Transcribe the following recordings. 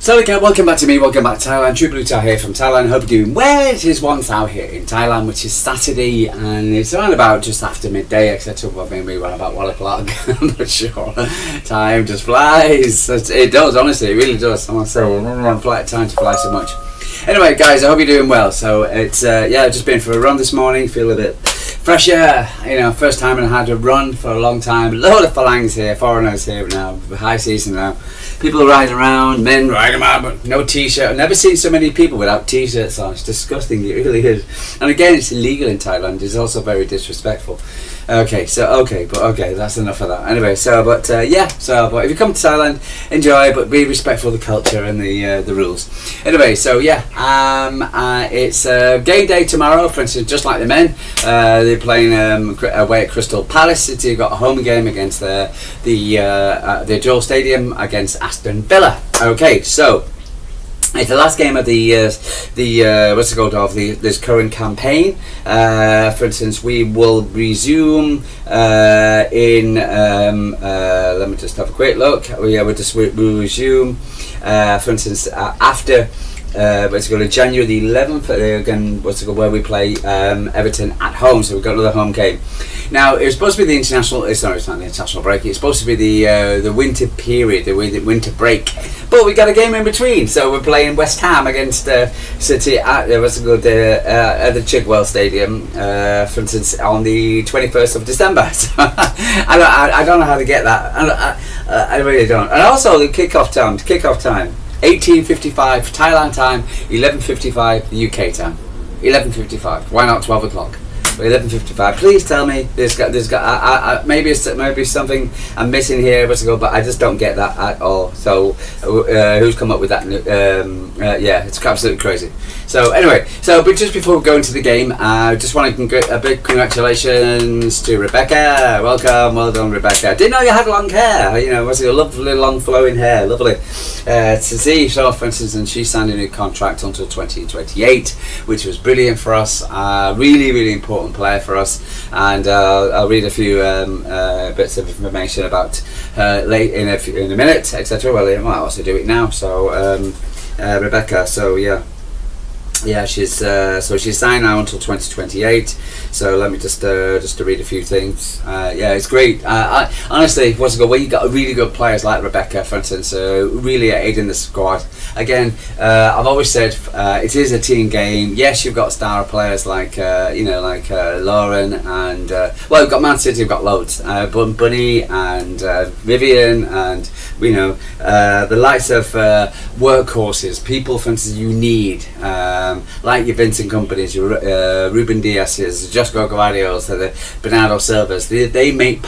So again, welcome back to me, welcome back to Thailand. True Blue Thai here from Thailand. Hope you're doing well. It is once out here in Thailand, which is Saturday, and it's around about just after midday, etc. Well, maybe around about 1 o'clock. I'm not sure. Time just flies. It does, honestly, it really does. I'm so on flight, time to fly so much. Anyway, guys, I hope you're doing well. So it's I've just been for a run this morning. Feel a bit fresher. You know, first time I had a run for a long time. A load of phalangs here, foreigners here now. High season now. People riding around, men riding around, but no t-shirt. I've never seen so many people without t-shirts on. It's disgusting, it really is. And again, it's illegal in Thailand. It's also very disrespectful. But that's enough of that. Anyway, but if you come to Thailand, enjoy, but be respectful of the culture and the rules. Anyway, it's game day tomorrow. For instance, just like the men, they're playing away at Crystal Palace City. They've got a home game against the Joie Stadium against Aston Villa. Okay, so it's the last game of this current campaign. For instance, we will resume let me just have a quick look. We'll resume. For instance, after. Let's go to January the 11th again. Where we play Everton at home. So we've got another home game. Now it was supposed to be the international. It's not the international break. It's supposed to be the winter period, the winter break. But we got a game in between. So we're playing West Ham against City at the Chigwell Stadium. For instance, on the 21st of December. So I don't know how to get that. I really don't. And also the kickoff time. 18:55 Thailand time, 11:55 UK time. 11:55. Why not 12 o'clock? 11:55. Please tell me maybe something I'm missing here, but I just don't get that at all. So who's come up with that? It's absolutely crazy. So anyway, but just before we go into the game, I just want to a big congratulations to Rebecca. Welcome, well done, Rebecca. Didn't know you had long hair. You know, was it a lovely long flowing hair? Lovely to see. So, for instance, and she signed a new contract until 2028, which was brilliant for us. Really, really important player for us. And I'll read a few bits of information about her late in a minute, etc. Well, I might also do it now. So, Rebecca. So she's signed now until 2028. So let me just to read a few things. It's great. Honestly, when you got really good players like Rebecca, for instance, really aiding the squad. Again, I've always said it is a team game. Yes, you've got star players like Lauren and we've got Man City. We've got loads. Bunny and Vivian and the likes of workhorses. People, for instance, you need. Like your Vincent Companies, your Ruben Diaz's, Josko Gavadios, the Bernardo Silvas, they make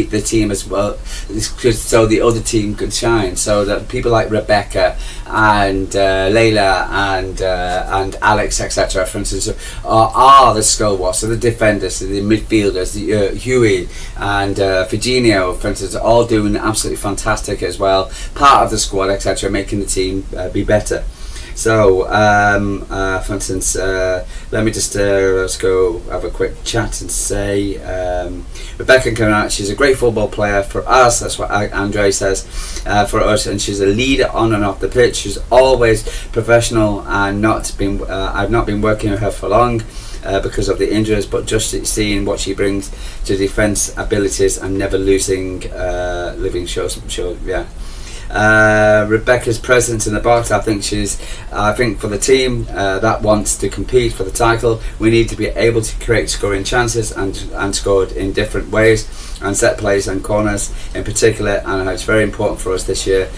the team as well, so the other team can shine. So that people like Rebecca and Layla and Alex, etc., for instance, are the stalwarts, so the defenders, the midfielders, the Huey and Virginio, for instance, all doing absolutely fantastic as well. Part of the squad, etc., making the team be better. So, for instance, let me just let's go have a quick chat and say Rebecca Conrad, she's a great football player for us. That's what Andree says for us, and she's a leader on and off the pitch. She's always professional and I've not been working with her for long. Because of the injuries, but just seeing what she brings to defence abilities and never losing living shows. Rebecca's presence in the box, I think for the team that wants to compete for the title, we need to be able to create scoring chances and scored in different ways, and set plays and corners in particular, and it's very important for us this year,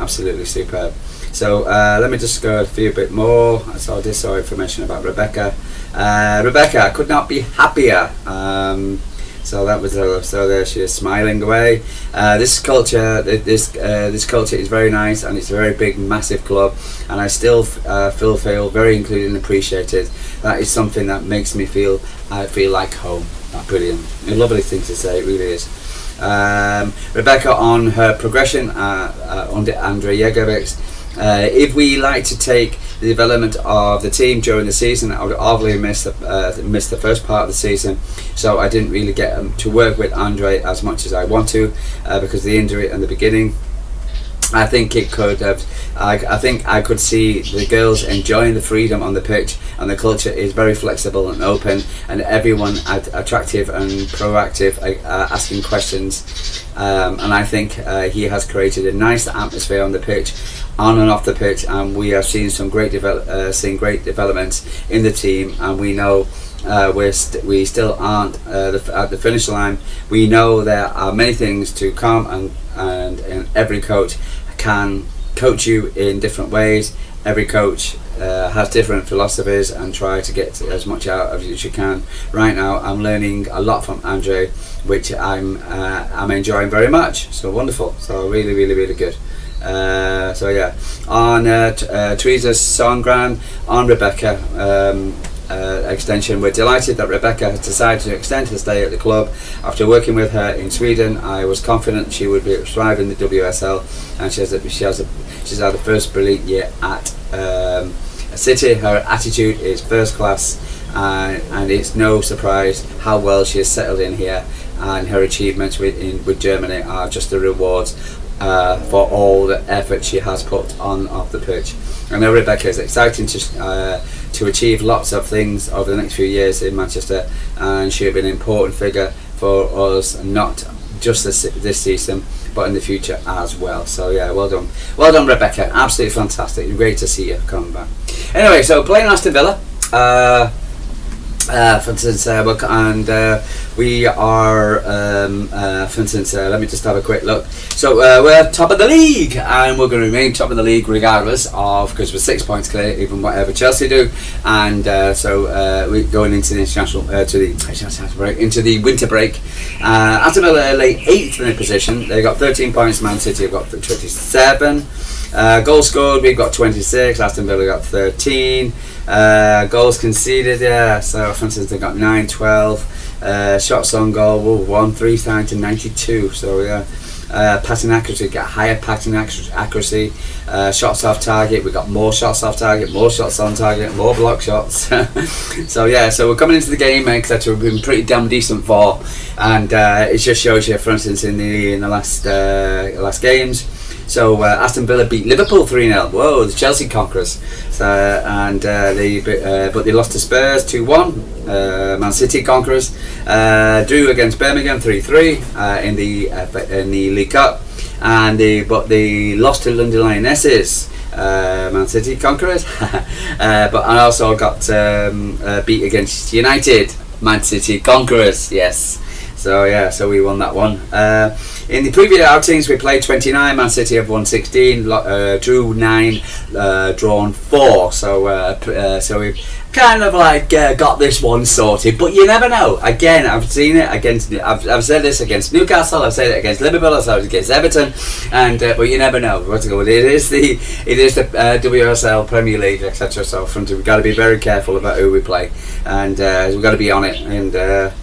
absolutely superb. So let me just go a few bit more. So I saw information about Rebecca. Rebecca, I could not be happier. So that was so there she is smiling away. This culture is very nice, and it's a very big, massive club, and I still feel very included and appreciated. That is something that makes me feel like home. Brilliant, a lovely thing to say, it really is. Rebecca on her progression under Andree If we like to take the development of the team during the season, I would obviously miss the first part of the season, so I didn't really get to work with Andree as much as I want to because of the injury in the beginning. I think it could have. I think I could see the girls enjoying the freedom on the pitch, and the culture is very flexible and open, and everyone attractive and proactive, asking questions. And I think he has created a nice atmosphere on the pitch, on and off the pitch, and we have seen some great great developments in the team, and we know. We still aren't at the finish line. We know there are many things to come, and every coach can coach you in different ways. Every coach has different philosophies and try to get as much out of you as you can. Right now I'm learning a lot from Andree, which I'm enjoying very much. So wonderful, so really good. So yeah, on Teresa's Songran, on Rebecca extension, we're delighted that Rebecca has decided to extend her stay at the club. After working with her in Sweden, I was confident she would be thrive in the WSL, and she's had the first brilliant year at City. Her attitude is first class, and it's no surprise how well she has settled in here, and her achievements with Germany are just the rewards for all the effort she has put on off the pitch. I know Rebecca is exciting to achieve lots of things over the next few years in Manchester, and she'll be an important figure for us, not just this season but in the future as well. So yeah, well done Rebecca, absolutely fantastic, great to see you come back. Anyway, so playing Aston Villa, for instance, and we are for instance, let me just have a quick look. So we're top of the league, and we're going to remain top of the league regardless of, because we're 6 points clear even whatever Chelsea do, and so we're going into the international into the winter break. Aston Villa lay 8th in the position. They got 13 points. Man City have got 27. Goals scored, we've got 26. Aston Villa got 13. Goals conceded, so for instance they got 9, 12. Shots on goal, 139 to 92. So yeah, passing accuracy, get higher passing accuracy. Shots off target, we got more shots off target, more shots on target, more block shots. So yeah, so we're coming into the game, etc. We've been pretty damn decent for, and it just shows you, for instance, in the last games. So Aston Villa beat Liverpool 3-0. Whoa, the Chelsea conquerors. But they lost to Spurs 2-1. Man City conquerors. Drew against Birmingham 3-3 in the League Cup, but they lost to London Lionesses. Man City conquerors. But I also got beat against United. Man City conquerors. Yes. So yeah, so we won that one. In the previous outings, we played 29. Man City have won 16, drew 9, drawn 4. So we've kind of like got this one sorted. But you never know. Again, I've seen it against. I've said this against Newcastle. I've said it against Liverpool. I've said it against Everton. And but you never know. It is the WSL Premier League, etc. So we've got to be very careful about who we play, and we've got to be on it. And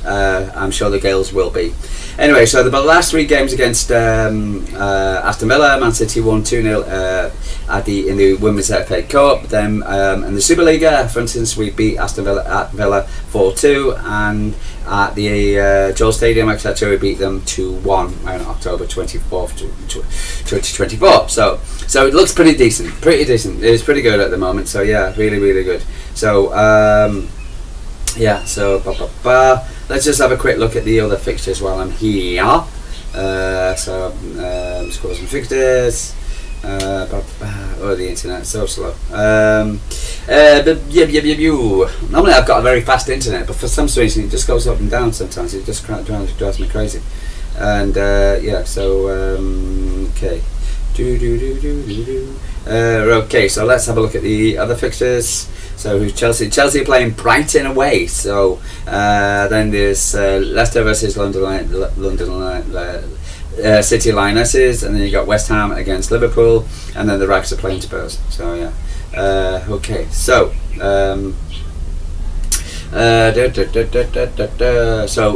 I'm sure the girls will be. Anyway, so the last 3 games against Aston Villa, Man City won 2-0 in the Women's FA Cup. Then in the Superliga, for instance, we beat Aston Villa at Villa 4-2, and at the Joie Stadium, etc., we beat them 2-1 on October 24th, 2024. So it looks pretty decent. It's pretty good at the moment. So yeah, really good. So yeah, so let's just have a quick look at the other fixtures while I'm here. Scores and fixtures. Oh, the internet's so slow. Normally I've got a very fast internet, but for some reason it just goes up and down sometimes. It just drives me crazy. And yeah, so okay. Okay, so let's have a look at the other fixtures. So who's Chelsea? Chelsea playing Brighton away. So then there's Leicester versus London City Lionesses, and then you got West Ham against Liverpool, and then the Rags are playing Spurs. So yeah, okay. So So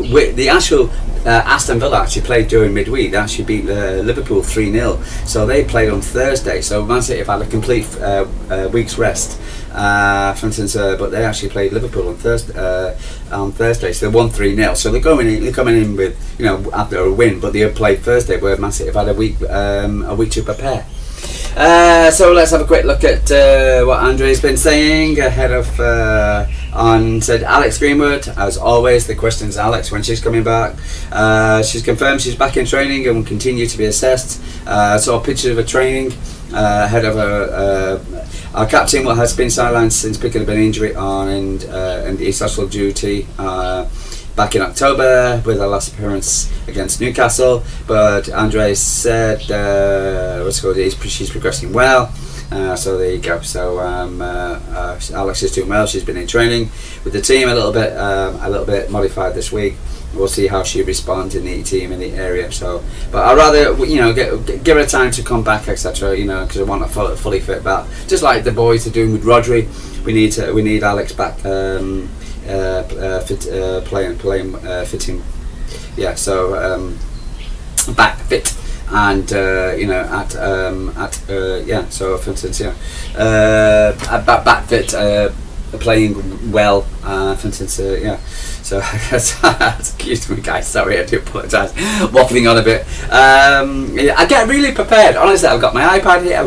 the actual Aston Villa actually played during midweek. They actually beat Liverpool 3-0. So they played on Thursday. So Man City have had a complete week's rest. For instance, but they actually played Liverpool on Thursday. So they won 3-0. So they're coming in with, after a win. But they have played Thursday, where Man City have had a week to prepare. So let's have a quick look at what Andree's been saying ahead of said Alex Greenwood. As always, the question's Alex when she's coming back. She's confirmed she's back in training and will continue to be assessed. Saw pictures of her training ahead of our captain, what has been sidelined since picking up an injury and international duty back in October with her last appearance against Newcastle. But Andree said she's progressing well. So there you go. So Alex is doing well. She's been in training with the team a little bit modified this week. We'll see how she responds in the team in the area. So, but I'd rather give her time to come back, etc. Because I want a fully fit back, just like the boys are doing with Rodri. We need Alex back, fitting. Yeah. So back fit. And so for instance, back fit, playing well, for instance, so excuse me guys, sorry, I do apologise, waffling on a bit. I get really prepared, honestly. I've got my iPad here,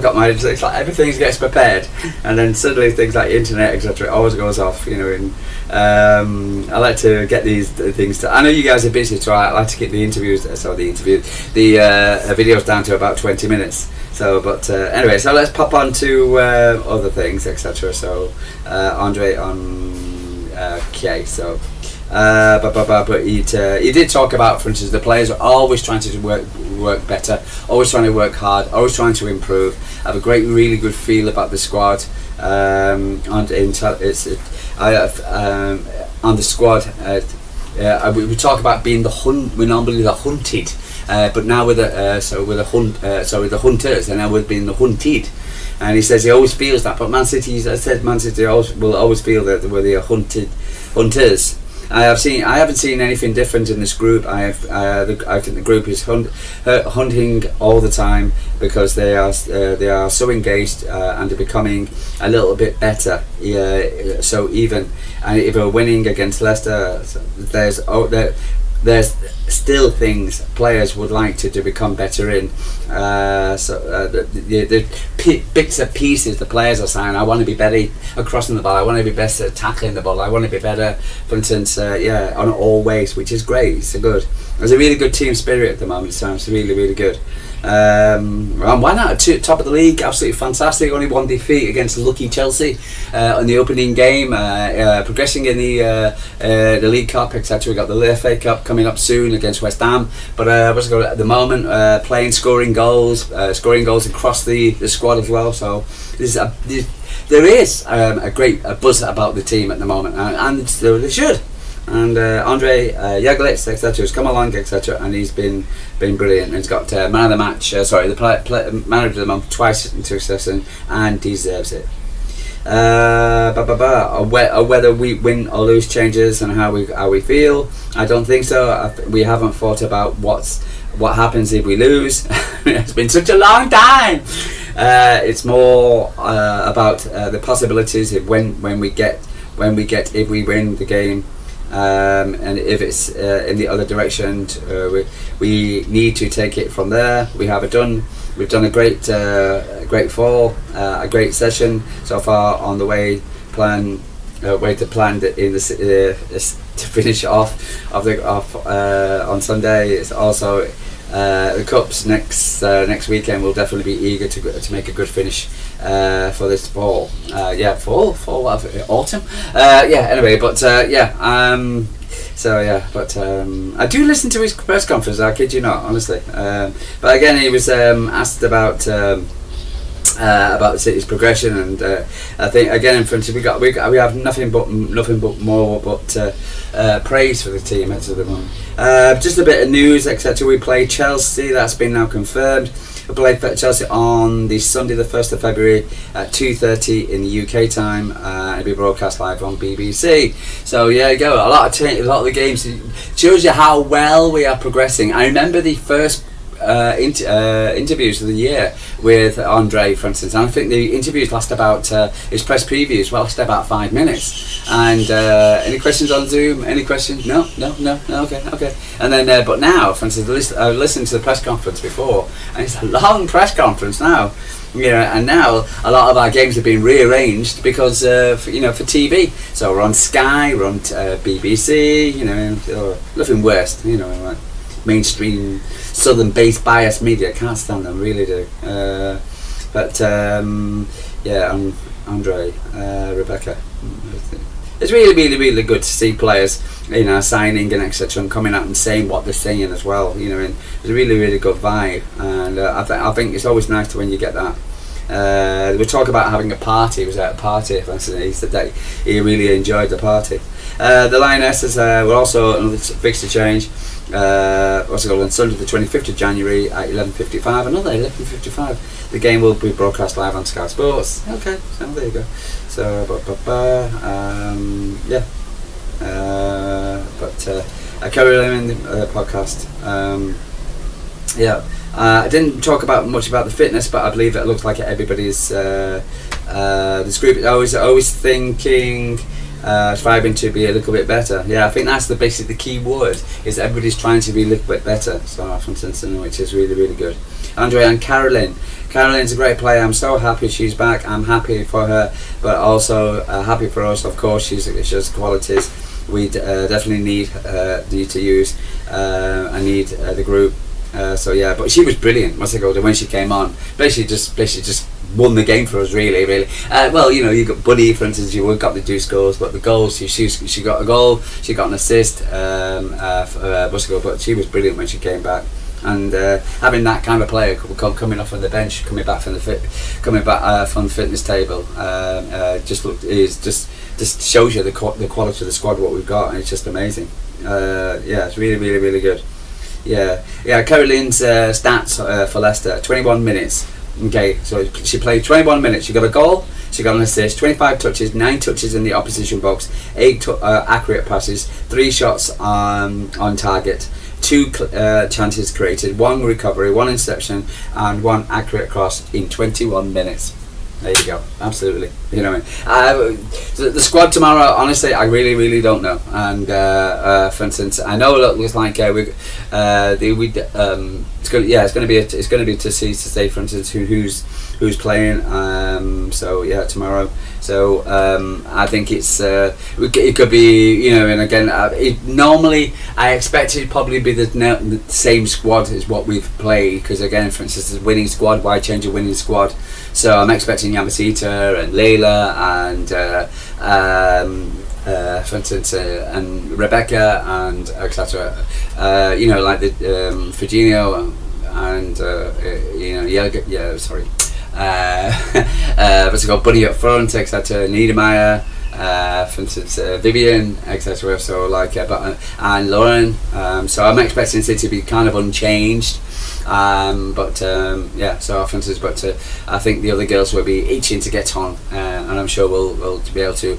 it's like everything gets prepared, and then suddenly things like internet, etc., always goes off, and I like to get these things I know you guys are busy, so I like to keep the videos down to about 20 minutes. So, but anyway, so let's pop on to other things, etc. So, Andree on K. So, but he did talk about, for instance, the players are always trying to work better, always trying to work hard, always trying to improve. I have a really good feel about the squad. On the squad, we talk about being the hunt. We're normally the hunted. But now with the hunters, and now we're being the hunted, and he says he always feels that. But Man City will always feel that we're the hunters. I haven't seen anything different in this group. I think the group is hunting all the time because they are so engaged and are becoming a little bit better. So even and if we're winning against Leicester, there's still things players would like to become better in. The bits and pieces the players are saying, I want to be better at crossing the ball, I want to be better at tackling the ball, I want to be better, for instance, on all ways, which is great. It's good. There's a really good team spirit at the moment, so it's really good. And why not? Top of the league, absolutely fantastic. Only one defeat against lucky Chelsea in the opening game. Progressing in the League Cup, etc. We got the FA Cup coming up soon against West Ham. But at the moment, scoring goals across the squad as well. So there is a great buzz about the team at the moment, and they should. And Andree Jagelitz, etc., has come along, etc., and he's been brilliant. And he's got man of the match, the manager of the month twice in succession, and deserves it. Whether we win or lose changes and how we feel, I don't think so. We haven't thought about what happens if we lose. It's been such a long time. It's more about the possibilities of when we win the game. And if it's in the other direction, we need to take it from there. We've done a great fall, a great session so far on the way to plan to finish off on Sunday. It's also the cups next weekend. We'll definitely be eager to make a good finish for this fall. Autumn. Anyway, but I do listen to his press conference. I kid you not, honestly. But again, he was asked about the City's progression, and I think again in front of we have nothing but more praise for the team at the moment. Just a bit of news, etc. We play Chelsea. That's been now confirmed. We play Chelsea on the Sunday, the 1st of February at 2:30 in the UK time. It'll be broadcast live on BBC. So yeah, you go. A lot of the games shows you how well we are progressing. I remember the first interviews of the year with Andree, for instance, and I think the interviews last about his press previews last about 5 minutes. And any questions on Zoom? Any questions? No. Okay. And then, but now, for instance, I listened to the press conference before, and it's a long press conference now. And now a lot of our games have been rearranged because for TV. So we're on Sky, we're on BBC. Nothing worse. Like mainstream southern-based biased media. Can't stand them, really do. Andree, Rebecca. It's really good to see players, signing and etc. and coming out and saying what they're saying as well. And it's a really good vibe, and I think it's always nice when you get that. We talk about having a party. He was at a party, for instance. He said that he really enjoyed the party. The Lionesses were also another fixture change. On Sunday the 25th of January at 11:55. Another 11:55. The game will be broadcast live on Sky Sports. Okay, so there you go. So, carry on in the podcast. I didn't talk much about the fitness, but I believe it looks like everybody's this group is always thinking. Striving to be a little bit better. I think that's the key word, is everybody's trying to be a little bit better. So from Cincinnati, which is really good. Andree and Caroline's a great player. I'm so happy she's back. I'm happy for her, but also happy for us. Of course, she has qualities we definitely need to use. I need the group. But she was brilliant. When she came on, basically just won the game for us, really. You got Buddy, for instance. You got the 2 scores, but the goals, she got a goal, she got an assist. But she was brilliant when she came back. And having that kind of player coming off on the bench, coming back from the fitness table, just shows you the quality of the squad, what we've got, and it's just amazing. It's really good. Caroline's stats for Leicester: 21 minutes. Okay, so she played 21 minutes. She got a goal, she got an assist, 25 touches, 9 touches in the opposition box, 8 accurate passes, 3 shots on target, 2 chances created, 1 recovery, 1 interception, and 1 accurate cross in 21 minutes. There you go. Absolutely. You know what I mean? The squad tomorrow, honestly, I really don't know. And for instance, I know it looks like it's going to be to say, for instance, who's playing. Tomorrow. So I think it could be, and again, normally I expect it to probably be the same squad as what we've played, because again, for instance, the winning squad. Why change a winning squad? So I'm expecting Yamasita and Leila and for instance, and Rebecca and etc. Like the Virginio and what's it called, Bunny up front, etc. Niedermeyer, for instance, Vivian, etc. So and Lauren. So I'm expecting it to be kind of unchanged. So for instance, I think the other girls will be itching to get on, and I'm sure we'll be able to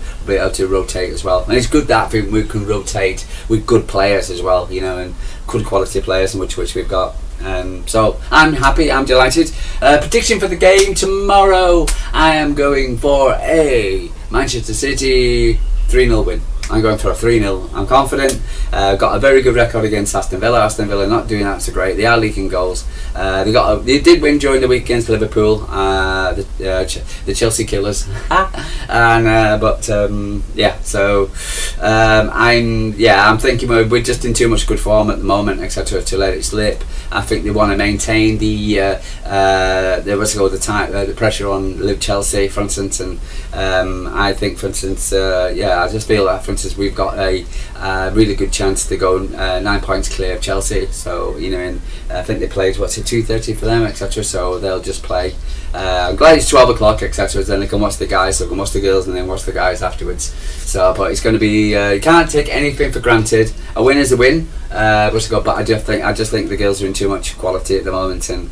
rotate as well. And it's good that we can rotate with good players as well, and good quality players, and which we've got. So I'm happy, I'm delighted. Prediction for the game tomorrow: I am going for a Manchester City 3-0 win. I'm going for a 3-0. I'm confident. Got a very good record against Aston Villa. Aston Villa not doing that so great. They are leaking goals. They did win during the week against Liverpool. The Chelsea Killers. I'm thinking we're just in too much good form at the moment, etc. to let it slip. I think they want to maintain the pressure on Chelsea, for instance, and I think, for instance, I just feel that, for instance, we've got a really good chance to go 9 points clear of Chelsea. So and I think they played 2:30 for them, etc. So they'll just play. I'm glad it's 12 o'clock, etc. Then they can watch the guys, so they can watch the girls, and then watch the guys afterwards. So, but it's going to be you can't take anything for granted. A win is a win. But I just think the girls are in too much quality at the moment, and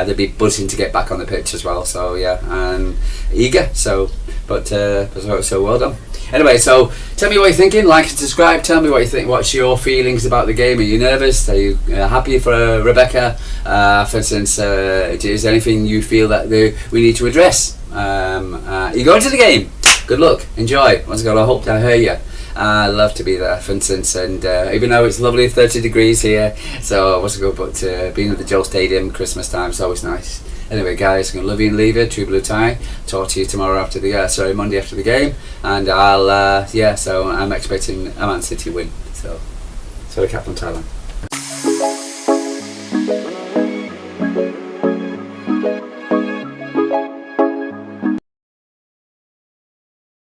they'd be buzzing to get back on the pitch as well. So yeah, and eager. So well done. Anyway, so tell me what you're thinking. Like and subscribe. Tell me what you think. What's your feelings about the game? Are you nervous? Are you happy for Rebecca? For instance, is there anything you feel that we need to address? You go into the game. Good luck. Enjoy. Once again, I hope I hear you. I love to be there, for instance, and even though it's lovely 30 degrees here, so what's it good, but being at the Joe Stadium Christmas time is always nice. Anyway, guys, I'm going to love you and leave you. True Blue Tie. Talk to you tomorrow after the Monday after the game, and so I'm expecting a Man City win. So, Captain Thailand.